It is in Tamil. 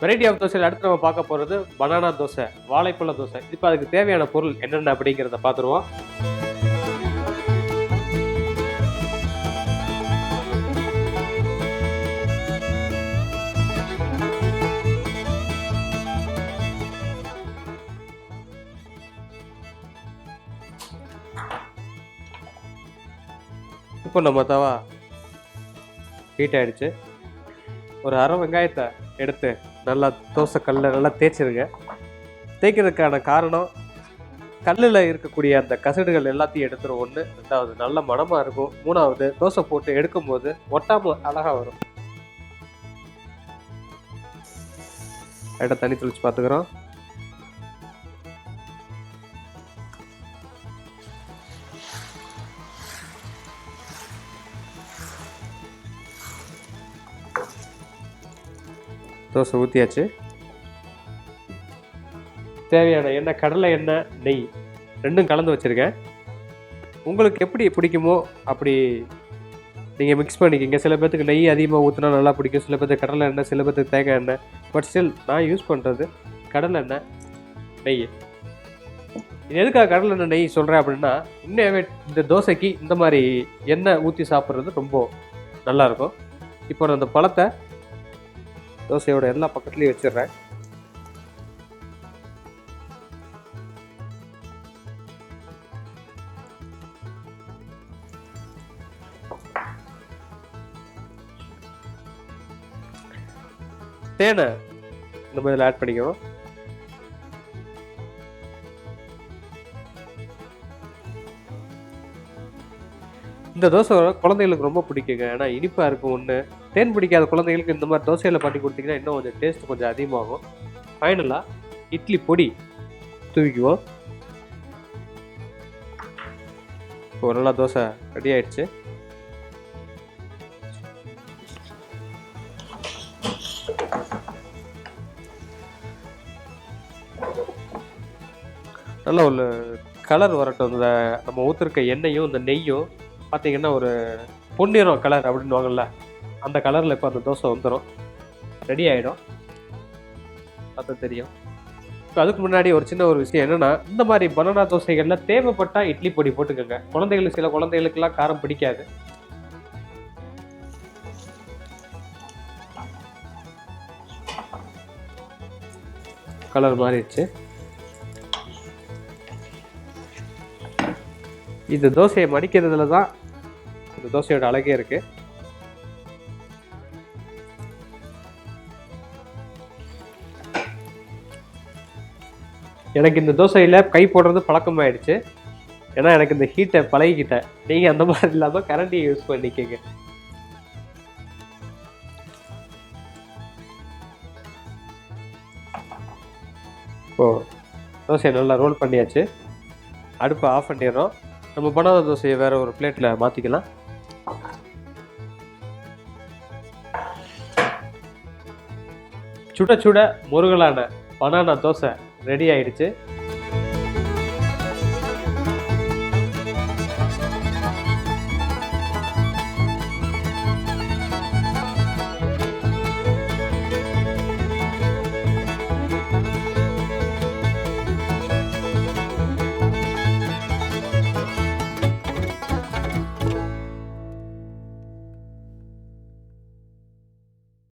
வெரைட்டி ஆஃப் தோசையில் அடுத்து நம்ம பார்க்க போகிறது பனானா தோசை, வாழைப்பழ தோசை. இப்போ அதுக்கு தேவையான பொருள் என்னென்ன அப்படிங்கிறத பார்த்துருவோம். இப்போ நம்ம தவா ஹீட் ஆகிடுச்சு. ஒரு அரை வெங்காயத்தை எடுத்து நல்லா தோசை கல்லில் நல்லா தேய்ச்சிருங்க. தேய்க்கிறதுக்கான காரணம் கல்லில் இருக்கக்கூடிய அந்த கசடுகள் எல்லாத்தையும் எடுத்துரும். 1, 2வது நல்ல மணமாக இருக்கும். 3வது தோசை போட்டு எடுக்கும்போது ஒட்டாமல் அழகாக வரும். தண்ணி தெளிச்சு பார்த்துக்கிறோம். தோசை ஊற்றியாச்சு. தேவையான எண்ணெய், கடலை எண்ணெய், நெய் ரெண்டும் கலந்து வச்சுருக்கேன். உங்களுக்கு எப்படி பிடிக்குமோ அப்படி நீங்கள் மிக்ஸ் பண்ணிக்கிங்க. சில பேர்த்துக்கு நெய் அதிகமாக ஊற்றினா நல்லா பிடிக்கும், சில பேர்த்துக்கு கடலை எண்ணெய், சில பேர்த்துக்கு தேங்காய் எண்ணெய். பட் ஸ்டில் நான் யூஸ் பண்ணுறது கடலை எண்ணெய், நெய். இது எதுக்காக கடலை எண்ணெய், நெய் சொல்கிறேன் அப்படின்னா, உண்மையாகவே இந்த தோசைக்கு இந்த மாதிரி எண்ணெய் ஊற்றி சாப்பிட்றது ரொம்ப நல்லாயிருக்கும். இப்போ நான் அந்த பழத்தை தோசையோட எல்லா பக்கத்துலையும் வச்சிடுறேன். தேனை நம்ம இதில் ஆட் பண்ணிக்கணும். இந்த தோசை குழந்தைகளுக்கு ரொம்ப பிடிக்குங்க. ஏன்னா இனிப்பாக இருக்கும். ஒன்று, தேன் பிடிக்காத குழந்தைகளுக்கு இந்த மாதிரி தோசையில் பண்ணி கொடுத்தீங்கன்னா இன்னும் கொஞ்சம் டேஸ்ட் கொஞ்சம் அதிகமாகும். ஃபைனலாக இட்லி பொடி தூவிக்குவோம். இப்போ நல்லா தோசை ரெடி ஆயிடுச்சு. நல்ல ஒரு கலர் வரட்டும். இந்த நம்ம ஊற்றிருக்க எண்ணெயும் இந்த நெய்யும் பார்த்தீங்கன்னா ஒரு பொன்னிறம் கலர் அப்படின்வாங்கல்ல, அந்த கலரில் இப்போ அந்த தோசை வந்துடும், ரெடி ஆகிடும். பார்த்தா தெரியும். இப்போ அதுக்கு முன்னாடி ஒரு சின்ன ஒரு விஷயம் என்னென்னா, இந்த மாதிரி பனானா தோசைகளில் தேவைப்பட்டால் இட்லி பொடி போட்டுக்கோங்க. குழந்தைகளுக்கு, சில குழந்தைகளுக்கெல்லாம் காரம் பிடிக்காது. கலர் மாறிடுச்சு. இந்த தோசையை மடிக்கிறதுல தான் இந்த தோசையோட அழகே இருக்கு. எனக்கு இந்த தோசையில் கை போடுறது பழக்கமாயிடுச்சு. ஏன்னா எனக்கு இந்த ஹீட்டை பழகிக்கிட்டேன். நீங்கள் அந்த மாதிரி இல்லாமல் கரண்டியை யூஸ் பண்ணிக்கங்க. இப்போ தோசையை நல்லா ரோல் பண்ணியாச்சு. அடுப்பை ஆஃப் பண்ணிடுறோம். நம்ம பனானா தோசையை வேறு ஒரு பிளேட்டில் மாற்றிக்கலாம். சுட சுட முருகலான பனானா தோசை ரெடி ஆயிடுச்சு.